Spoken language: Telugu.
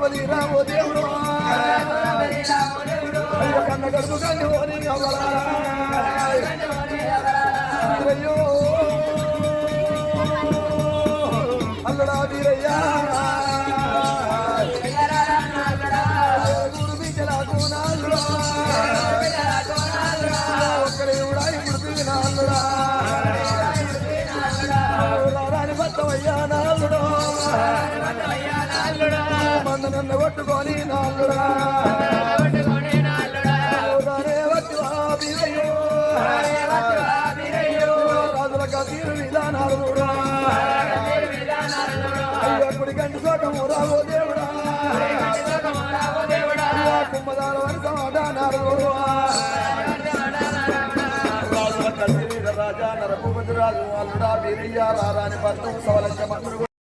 బలిరా ఓ దేవుడు కన్న గడుపు కన్ను ఓని అయ్యో అల్లడా వీరయ్యా గురు బిడ్డలకు నాలుడా ఒక్కడే ఉడాయి గుడిపి నాలుడా రాని బద్దవయ్యా నాలుడా మందు నన్ను కొట్టుకొని నాలుడా రాజుల కీరు విధానాలు ఎప్పుడు గంటి సోకము రావో దేవుడా కుంభదాల వరకు అడానారు రాజుల కీరు రాజా నరభూపతి రాజు అల్లుడా వీరయ్య రారాని భర్తం సవలక్ష మంత్రులు